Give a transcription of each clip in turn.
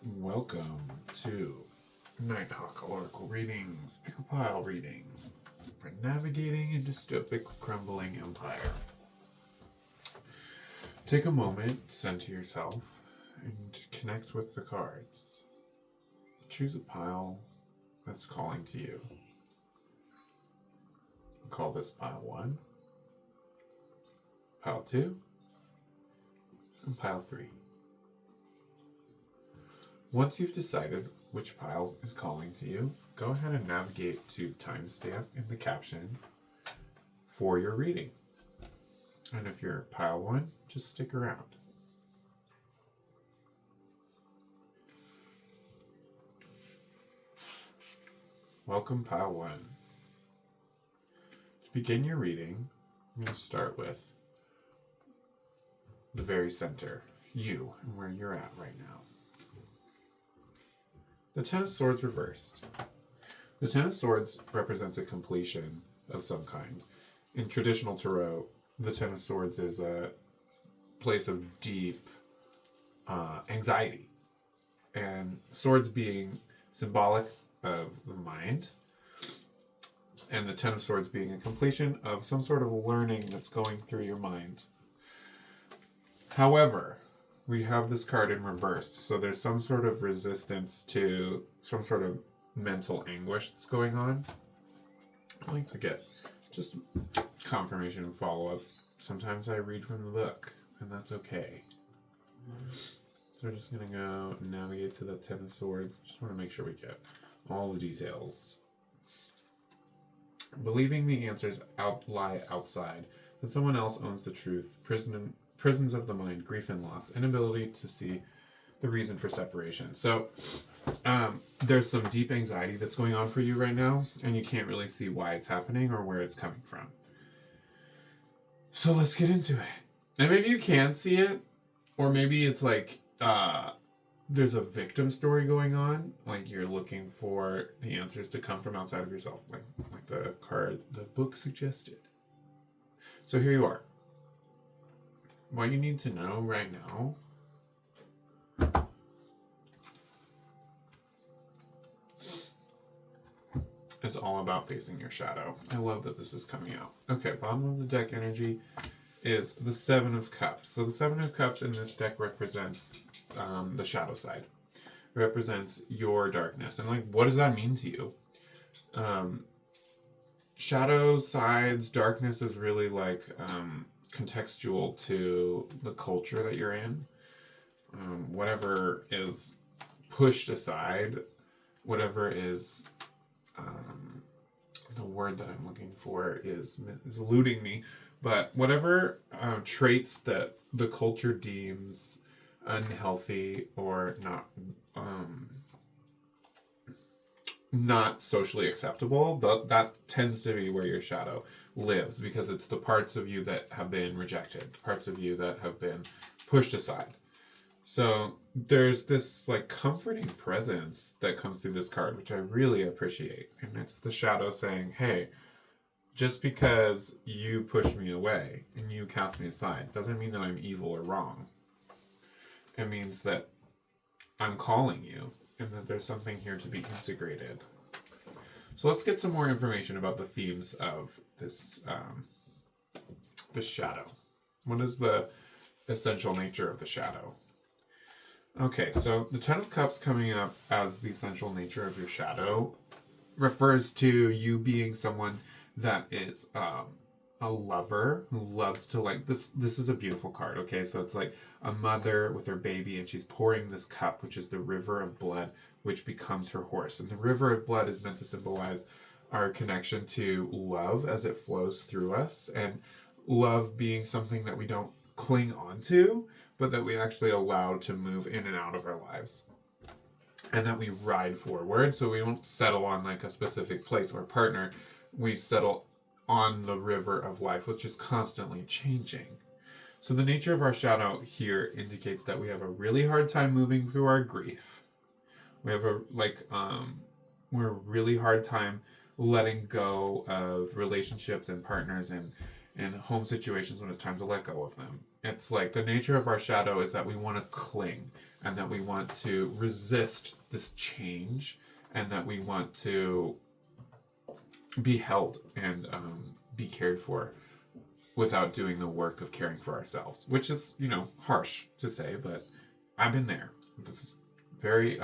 Welcome to Nighthawk Oracle Readings, Pick a Pile reading for navigating a dystopic crumbling empire. Take a moment, center yourself, and connect with the cards. Choose a pile that's calling to you. Call this pile 1, pile 2, and pile 3. Once you've decided which pile is calling to you, go ahead and navigate to timestamp in the caption for your reading. And if you're pile 1, just stick around. Welcome, pile 1. To begin your reading, I'm going to start with the very center, you, and where you're at right now. The Ten of Swords reversed. The Ten of Swords represents a completion of some kind. In traditional tarot, the Ten of Swords is a place of deep anxiety. And swords being symbolic of the mind, and the Ten of Swords being a completion of some sort of learning that's going through your mind. However, we have this card in reversed, so there's some sort of resistance to some sort of mental anguish that's going on. I like to get just confirmation and follow-up. Sometimes I read from the book, and that's okay. So we're just going to go navigate to the Ten of Swords. Just want to make sure we get all the details. Believing the answers lie outside, that someone else owns the truth, prisons of the mind, grief and loss, inability to see the reason for separation. So there's some deep anxiety that's going on for you right now, and you can't really see why it's happening or where it's coming from. So let's get into it. And maybe you can see it, or maybe it's like there's a victim story going on, like you're looking for the answers to come from outside of yourself, like the card, the book suggested. So here you are. What you need to know right now is all about facing your shadow. I love that this is coming out. Okay, bottom of the deck energy is the Seven of Cups. So the Seven of Cups in this deck represents the shadow side. It represents your darkness. And like, what does that mean to you? Shadow sides, darkness is really like contextual to the culture that you're in. Whatever is pushed aside, whatever is the word that I'm looking for is eluding me, but whatever traits that the culture deems unhealthy or not socially acceptable, that tends to be where your shadow lives, because it's the parts of you that have been rejected, parts of you that have been pushed aside. So there's this like comforting presence that comes through this card, which I really appreciate. And it's the shadow saying, hey, just because you pushed me away and you cast me aside doesn't mean that I'm evil or wrong. It means that I'm calling you and that there's something here to be integrated. So let's get some more information about the themes of this shadow. What is the essential nature of the shadow? Okay, so the Ten of Cups coming up as the essential nature of your shadow refers to you being someone that is a lover who loves to, like, this is a beautiful card, okay? So it's like a mother with her baby, and she's pouring this cup, which is the river of blood, which becomes her horse. And the river of blood is meant to symbolize our connection to love as it flows through us, and love being something that we don't cling on to, but that we actually allow to move in and out of our lives. And that we ride forward, so we don't settle on like a specific place or partner. We settle on the river of life, which is constantly changing. So the nature of our shadow here indicates that we have a really hard time moving through our grief. We have we're a really hard time letting go of relationships and partners and home situations when it's time to let go of them. It's like the nature of our shadow is that we want to cling and that we want to resist this change and that we want to be held and be cared for without doing the work of caring for ourselves, which is, harsh to say, but I've been there. This is very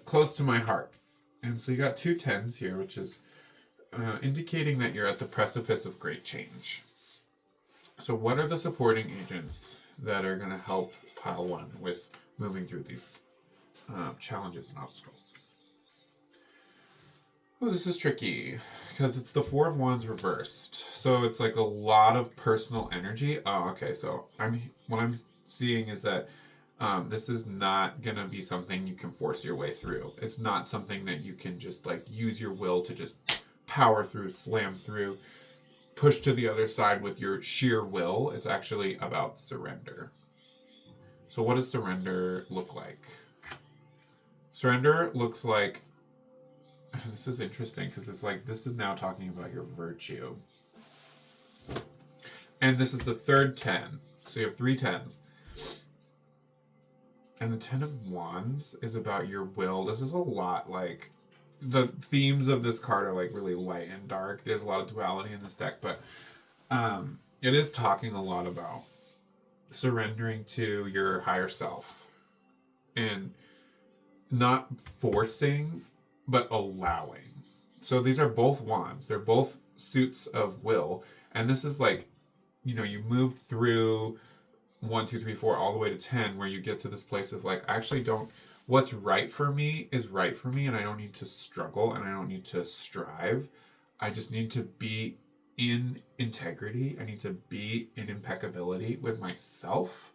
close to my heart. And so you got 2 10s here, which is indicating that you're at the precipice of great change. So what are the supporting agents that are going to help pile 1 with moving through these challenges and obstacles? Oh, this is tricky because it's the 4 of Wands reversed. So it's like a lot of personal energy. Oh, okay. So what I'm seeing is that this is not going to be something you can force your way through. It's not something that you can just like use your will to just power through, slam through, push to the other side with your sheer will. It's actually about surrender. So what does surrender look like? Surrender looks like, this is interesting because it's like, this is now talking about your virtue. And this is the 3rd 10. So you have 3 10s. And the 10 of Wands is about your will. This is a lot like, the themes of this card are like really light and dark. There's a lot of duality in this deck, but it is talking a lot about surrendering to your higher self and not forcing, but allowing. So these are both wands. They're both suits of will. And this is like, you move through 1, 2, 3, 4, all the way to 10, where you get to this place of like, I actually don't, what's right for me is right for me, and I don't need to struggle and I don't need to strive. I just need to be in integrity. I need to be in impeccability with myself,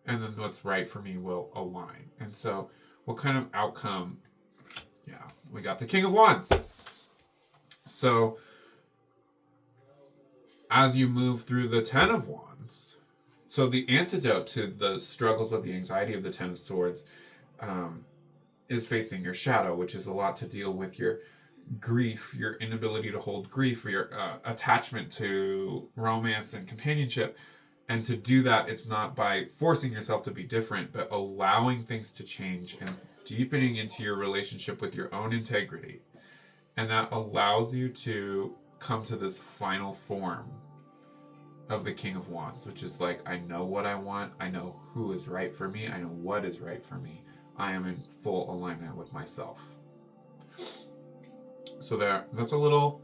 and then what's right for me will align. And so what kind of outcome? Yeah, we got the King of Wands. So as you move through the 10 of Wands, so the antidote to the struggles of the anxiety of the 10 of Swords is facing your shadow, which is a lot to deal with your grief, your inability to hold grief, or your attachment to romance and companionship. And to do that, it's not by forcing yourself to be different, but allowing things to change and deepening into your relationship with your own integrity. And that allows you to come to this final form of the King of Wands, which is like, I know what I want. I know who is right for me. I know what is right for me. I am in full alignment with myself. So that's a little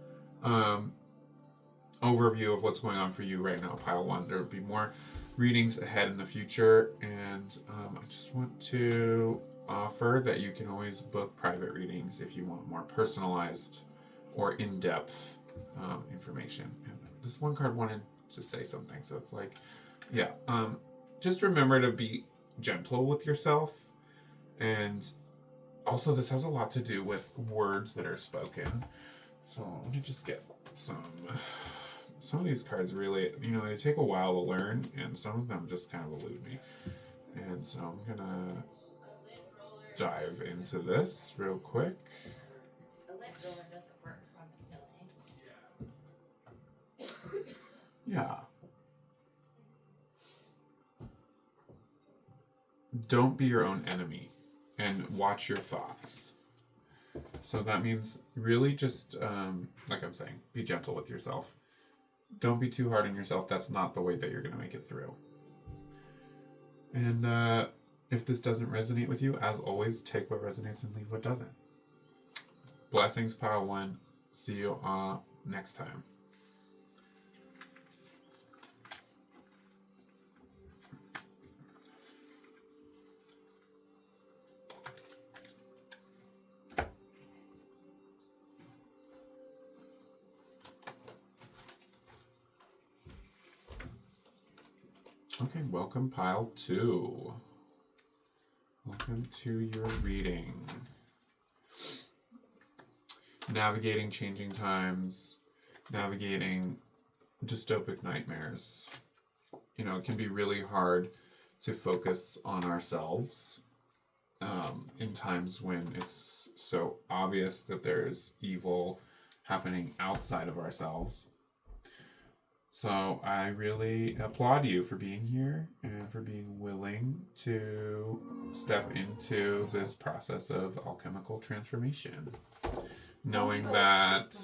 overview of what's going on for you right now, pile 1. There will be more readings ahead in the future, and I just want to offer that you can always book private readings if you want more personalized or in-depth information. And this one card wanted to say something, so it's like, yeah, just remember to be gentle with yourself. And also this has a lot to do with words that are spoken. So let me just get some of these cards really, they take a while to learn, and some of them just kind of elude me. And so I'm gonna dive into this real quick. Yeah. Don't be your own enemy and watch your thoughts. So that means really just, like I'm saying, be gentle with yourself. Don't be too hard on yourself. That's not the way that you're going to make it through. And if this doesn't resonate with you, as always, take what resonates and leave what doesn't. Blessings, pile 1. See you next time. Okay, welcome, pile 2. Welcome to your reading. Navigating changing times, navigating dystopic nightmares. It can be really hard to focus on ourselves in times when it's so obvious that there's evil happening outside of ourselves. So I really applaud you for being here and for being willing to step into this process of alchemical transformation. Knowing that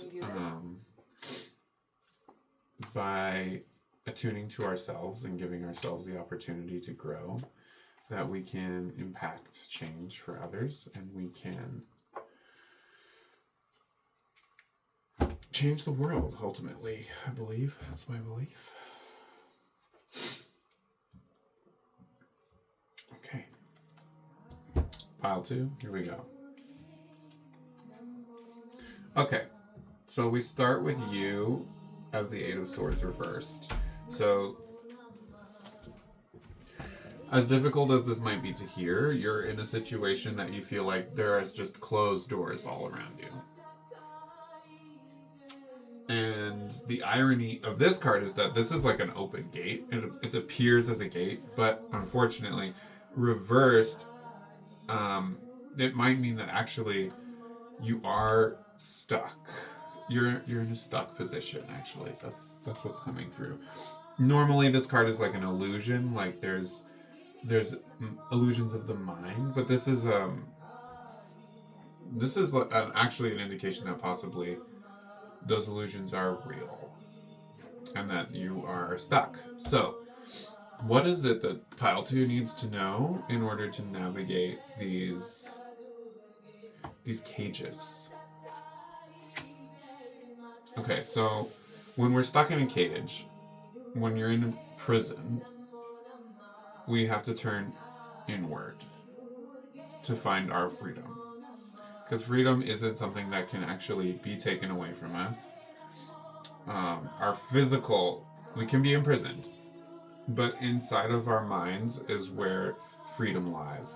by attuning to ourselves and giving ourselves the opportunity to grow, that we can impact change for others and we can change the world, ultimately. I believe. That's my belief. Okay. Pile 2, here we go. Okay, so we start with you as the Eight of Swords reversed. So, as difficult as this might be to hear, you're in a situation that you feel like there is just closed doors all around you. And the irony of this card is that this is like an open gate. It appears as a gate, but unfortunately, reversed, it might mean that actually you are stuck. You're in a stuck position. Actually, that's what's coming through. Normally, this card is like an illusion. Like there's illusions of the mind, but this is actually an indication that possibly those illusions are real and that you are stuck. So, what is it that Pile 2 needs to know in order to navigate these cages? Okay, so when we're stuck in a cage, when you're in a prison, we have to turn inward to find our freedom. Because freedom isn't something that can actually be taken away from us. Our physical, we can be imprisoned, but inside of our minds is where freedom lies.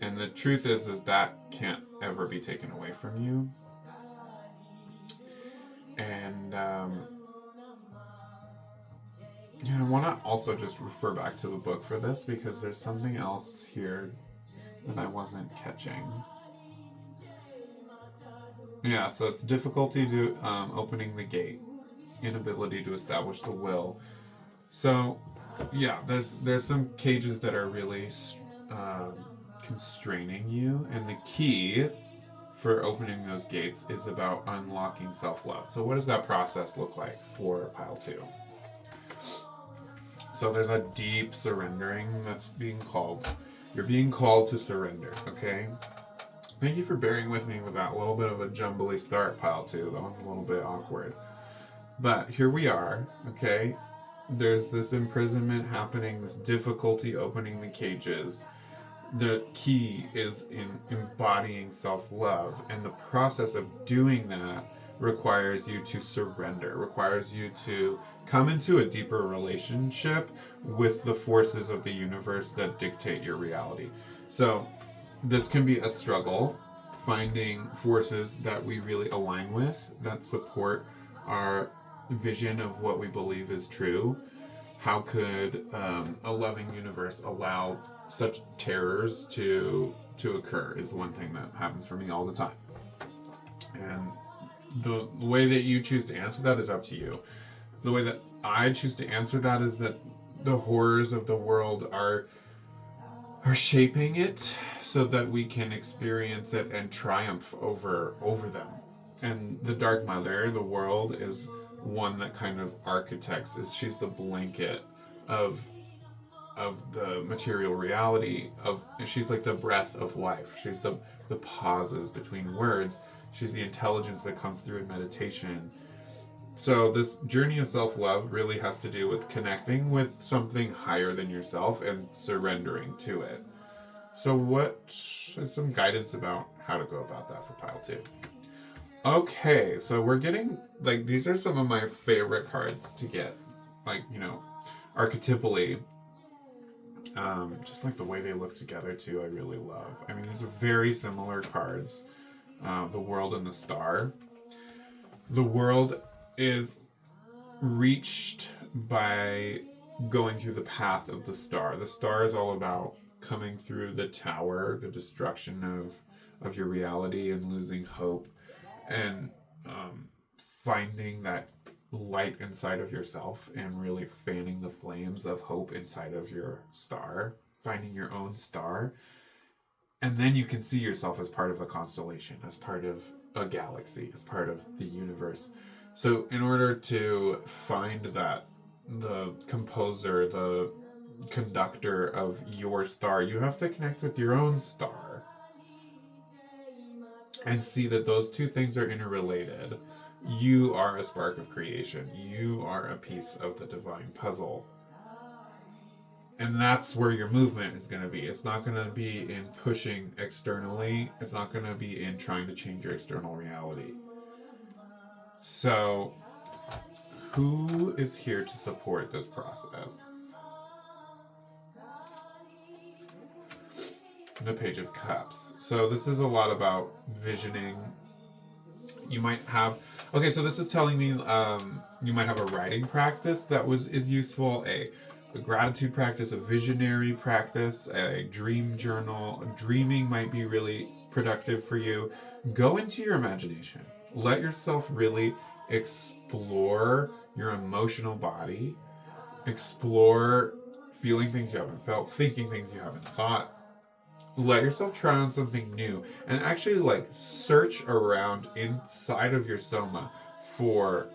And the truth is that can't ever be taken away from you. And, I want to also just refer back to the book for this because there's something else here that I wasn't catching. Yeah, so it's difficulty to opening the gate, inability to establish the will. So, yeah, there's some cages that are really constraining you, and the key for opening those gates is about unlocking self-love. So what does that process look like for Pile 2? So there's a deep surrendering that's being called. You're being called to surrender, okay? Thank you for bearing with me with that little bit of a jumbly start, Pile 2. That was a little bit awkward. But here we are, okay? There's this imprisonment happening, this difficulty opening the cages. The key is in embodying self-love, and the process of doing that requires you to surrender, requires you to come into a deeper relationship with the forces of the universe that dictate your reality. So this can be a struggle, finding forces that we really align with, that support our vision of what we believe is true. How could a loving universe allow such terrors to occur is one thing that happens for me all the time. And the way that you choose to answer that is up to you. The way that I choose to answer that is that the horrors of the world are shaping it so that we can experience it and triumph over them. And the Dark Mother, the world, is one that kind of architects. She's the blanket of the material reality and she's like the breath of life. She's the pauses between words. She's the intelligence that comes through in meditation. So this journey of self-love really has to do with connecting with something higher than yourself and surrendering to it. So what is some guidance about how to go about that for Pile 2? Okay, so we're getting, like, these are some of my favorite cards to get, like, archetypally. Just like the way they look together too, I really love. I mean, these are very similar cards. The World and the Star. The World is reached by going through the path of the star. The star is all about coming through the tower, the destruction of your reality and losing hope, and finding that light inside of yourself and really fanning the flames of hope inside of your star, finding your own star. And then you can see yourself as part of a constellation, as part of a galaxy, as part of the universe. So in order to find that, the composer, the conductor of your star, you have to connect with your own star and see that those two things are interrelated. You are a spark of creation. You are a piece of the divine puzzle. And that's where your movement is going to be. It's not going to be in pushing externally. It's not going to be in trying to change your external reality. So, who is here to support this process? The Page of Cups. So this is a lot about visioning. You might have... Okay, so this is telling me you might have a writing practice that is useful, a gratitude practice, a visionary practice, a dream journal. Dreaming might be really productive for you. Go into your imagination. Let yourself really explore your emotional body. Explore feeling things you haven't felt, thinking things you haven't thought. Let yourself try on something new and actually search around inside of your soma for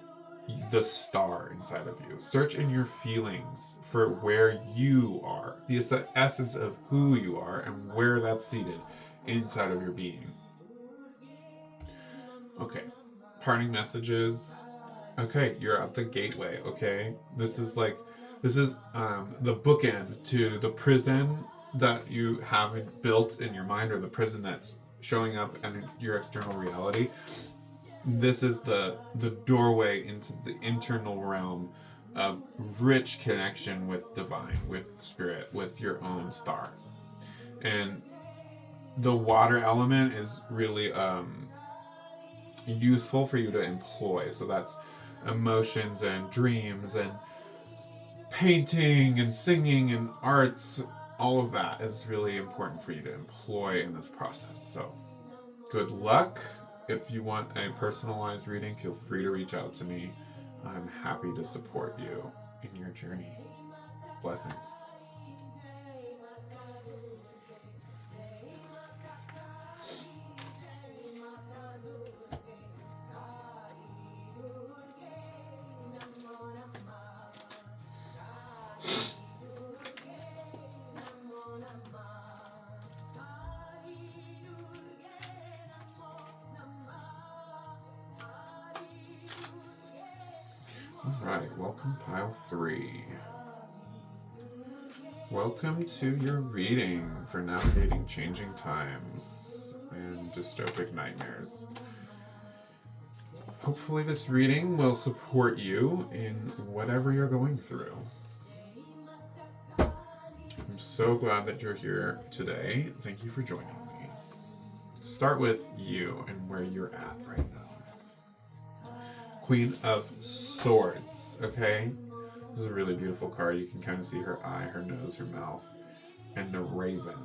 the star inside of you. Search in your feelings for where you are, the essence of who you are and where that's seated inside of your being. Okay, parting messages. Okay, you're at the gateway. Okay, this is the bookend to the prison that you haven't built in your mind, or the prison that's showing up in your external reality. This is the doorway into the internal realm of rich connection with divine, with spirit, with your own star. And the water element is really useful for you to employ. So that's emotions and dreams and painting and singing and arts. All of that is really important for you to employ in this process. So good luck. If you want a personalized reading, feel free to reach out to me. I'm happy to support you in your journey. Blessings. Alright, welcome pile 3. Welcome to your reading for navigating changing times and dystopic nightmares. Hopefully this reading will support you in whatever you're going through. I'm so glad that you're here today. Thank you for joining me. Start with you and where you're at right now. Queen of Swords, okay? This is a really beautiful card. You can kind of see her eye, her nose, her mouth, and the raven.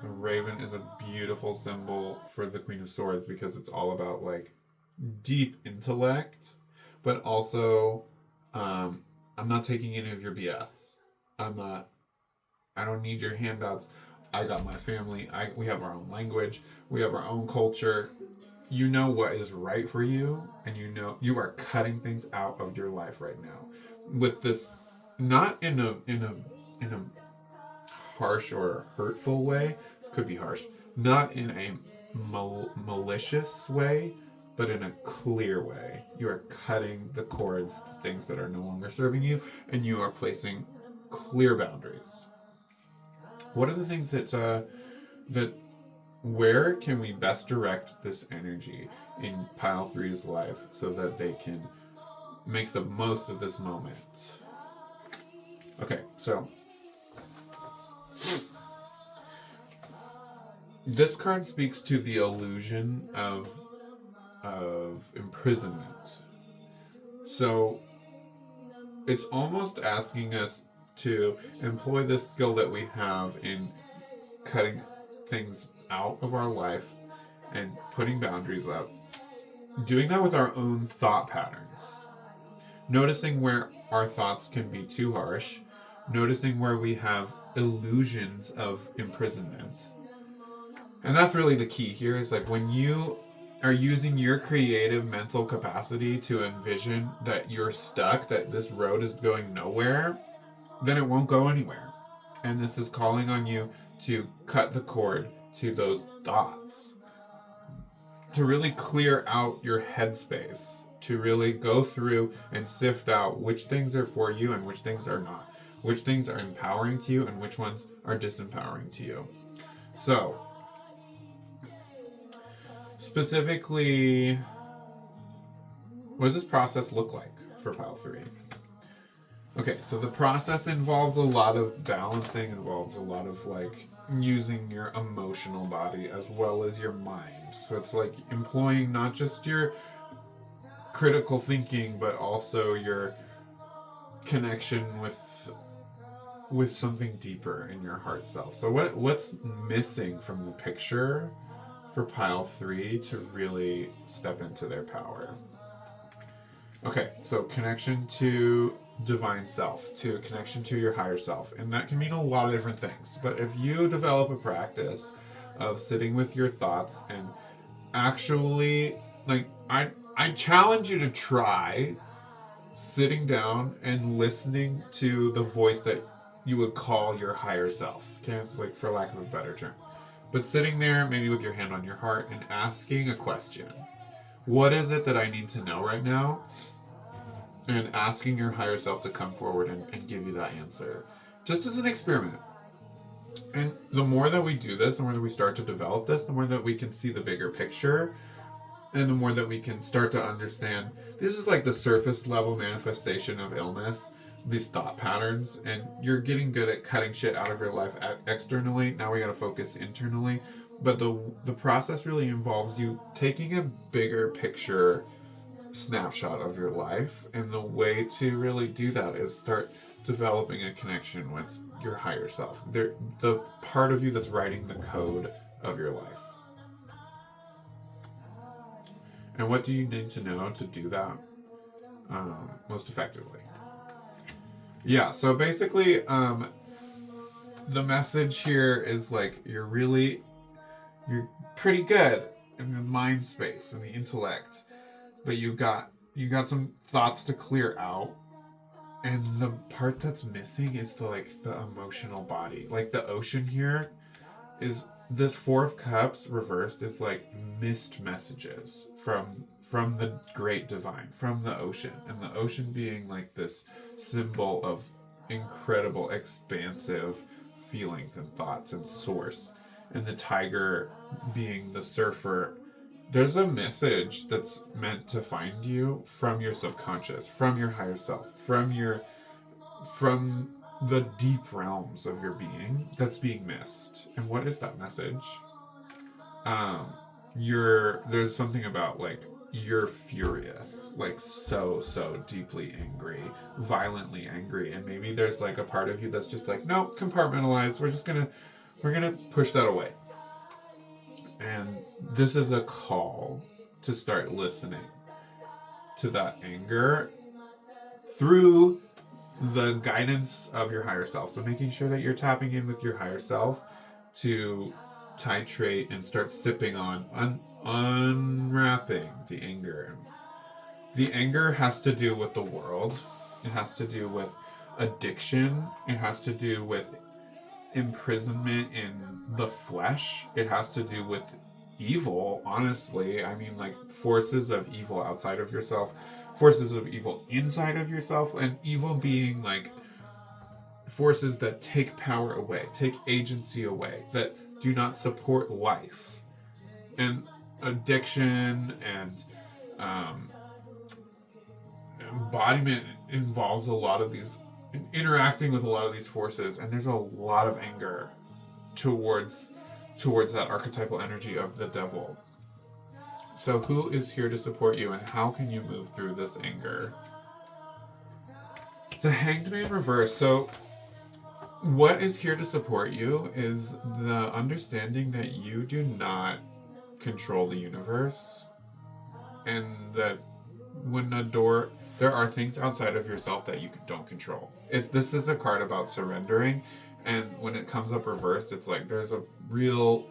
The raven is a beautiful symbol for the Queen of Swords because it's all about deep intellect, but also I'm not taking any of your BS. I don't need your handouts. I got my family. We have our own language. We have our own culture. You know what is right for you, and you know you are cutting things out of your life right now with this, not in a harsh or hurtful way. Could be harsh. Not in a malicious way, but in a clear way. You are cutting the cords to things that are no longer serving you, and you are placing clear boundaries. What are the things where can we best direct this energy in pile 3's life so that they can make the most of this moment? Okay, so this card speaks to the illusion of imprisonment. So it's almost asking us to employ this skill that we have in cutting things out of our life and putting boundaries up, doing that with our own thought patterns. Noticing where our thoughts can be too harsh, noticing where we have illusions of imprisonment. And that's really the key here, is like when you are using your creative mental capacity to envision that you're stuck, that this road is going nowhere, then it won't go anywhere. And this is calling on you to cut the cord to those thoughts, to really clear out your headspace, to really go through and sift out which things are for you and which things are not, which things are empowering to you and which ones are disempowering to you. So, specifically, what does this process look like for pile 3? Okay, so the process involves a lot of balancing, involves a lot of like using your emotional body as well as your mind. So it's like employing not just your critical thinking, but also your connection with something deeper in your heart self. So what's missing from the picture for pile 3 to really step into their power? Okay, so connection to divine self, to connection to your higher self. And that can mean a lot of different things. But if you develop a practice of sitting with your thoughts and actually, like, I challenge you to try sitting down and listening to the voice that you would call your higher self. Okay, it's like, for lack of a better term. But sitting there, maybe with your hand on your heart, and asking a question. What is it that I need to know right now? And asking your higher self to come forward and give you that answer. Just as an experiment. And the more that we do this, the more that we start to develop this, the more that we can see the bigger picture, and the more that we can start to understand. This is like the surface level manifestation of illness, these thought patterns, and you're getting good at cutting shit out of your life externally. Now we gotta focus internally. But the process really involves you taking a bigger picture snapshot of your life, and the way to really do that is start developing a connection with your higher self, the part of you that's writing the code of your life. And what do you need to know to do that most effectively? Yeah, so basically the message here is like you're pretty good in the mind space and the intellect, but you got some thoughts to clear out, and the part that's missing is the emotional body. Like the ocean here is this 4 of Cups reversed is like missed messages from the great divine, from the ocean, and the ocean being like this symbol of incredible expansive feelings and thoughts and source, and the tiger being the surfer. There's a message that's meant to find you from your subconscious, from your higher self, from the deep realms of your being that's being missed. And what is that message? There's something about like you're furious, like so deeply angry, violently angry, and maybe there's like a part of you that's just like, nope, compartmentalized. We're gonna push that away. And this is a call to start listening to that anger through the guidance of your higher self. So making sure that you're tapping in with your higher self to titrate and start sipping on unwrapping the anger. The anger has to do with the world. It has to do with addiction. It has to do with imprisonment in the flesh. It has to do with evil, honestly. I mean, like forces of evil outside of yourself, forces of evil inside of yourself, and evil being like forces that take power away, take agency away, that do not support life. And addiction and embodiment involves a lot of these, interacting with a lot of these forces, and there's a lot of anger towards that archetypal energy of the devil. So who is here to support you, and how can you move through this anger? The Hanged Man reverse. So what is here to support you is the understanding that you do not control the universe, and that there are things outside of yourself that you don't control. This is a card about surrendering, and when it comes up reversed, it's like there's a real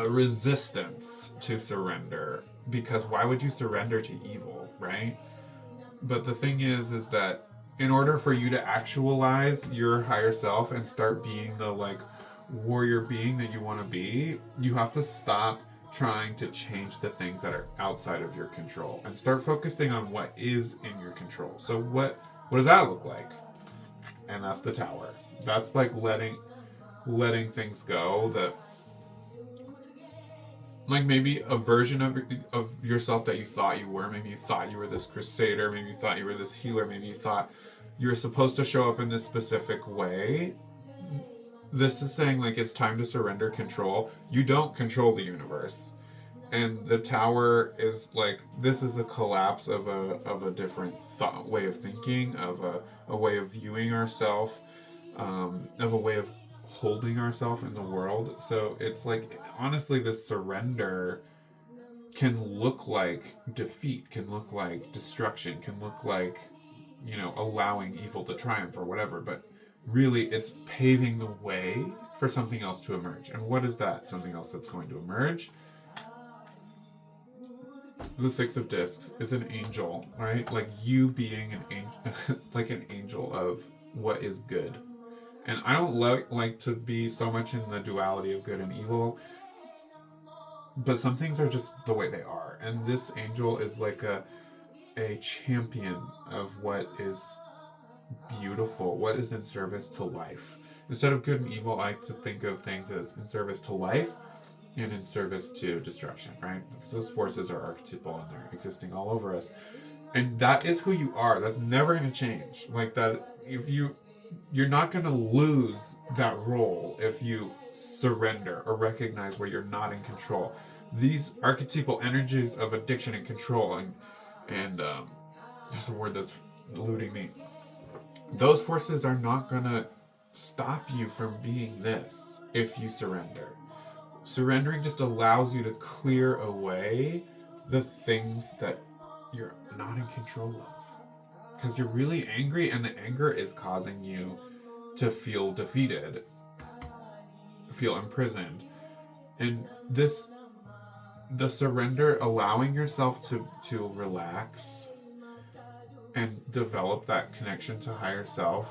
resistance to surrender, because why would you surrender to evil, right? But the thing is that in order for you to actualize your higher self and start being the like warrior being that you want to be, you have to stop trying to change the things that are outside of your control and start focusing on what is in your control. So what does that look like? And that's the Tower. That's like letting things go, that like maybe a version of yourself that you thought you were. Maybe you thought you were this crusader, maybe you thought you were this healer, maybe you thought you were supposed to show up in this specific way. This is saying like it's time to surrender control. You don't control the universe. And the Tower is like, this is a collapse of a different way of thinking, of a way of viewing ourselves, of a way of holding ourselves in the world. So it's like, honestly, this surrender can look like defeat, can look like destruction, can look like, allowing evil to triumph or whatever, but really it's paving the way for something else to emerge. And what is that something else that's going to emerge? The Six of Discs is an angel, right? Like you being an angel, like an angel of what is good. And I don't like to be so much in the duality of good and evil, but some things are just the way they are. And this angel is like a champion of what is beautiful, what is in service to life. Instead of good and evil, I like to think of things as in service to life and in service to destruction, right? Because those forces are archetypal and they're existing all over us. And that is who you are. That's never going to change. Like that, if you're not going to lose that role if you surrender or recognize where you're not in control. These archetypal energies of addiction and control, and there's a word that's eluding me. Those forces are not going to stop you from being this if you surrender. Surrendering just allows you to clear away the things that you're not in control of. Because you're really angry, and the anger is causing you to feel defeated, feel imprisoned. And the surrender, allowing yourself to relax and develop that connection to higher self,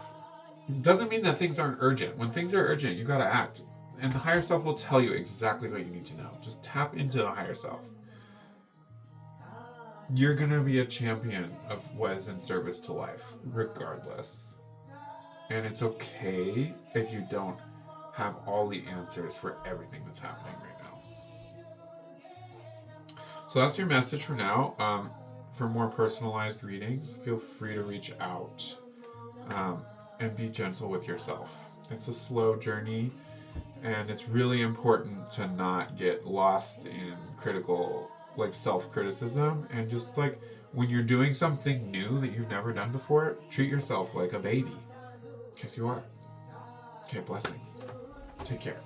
doesn't mean that things aren't urgent. When things are urgent, you gotta act. And the higher self will tell you exactly what you need to know. Just tap into the higher self. You're gonna be a champion of what is in service to life, regardless. And it's okay if you don't have all the answers for everything that's happening right now. So that's your message for now. For more personalized readings, feel free to reach out and be gentle with yourself. It's a slow journey, and it's really important to not get lost in critical, like self-criticism, and just like when you're doing something new that you've never done before, treat yourself like a baby, because you are. Okay, blessings. Take care.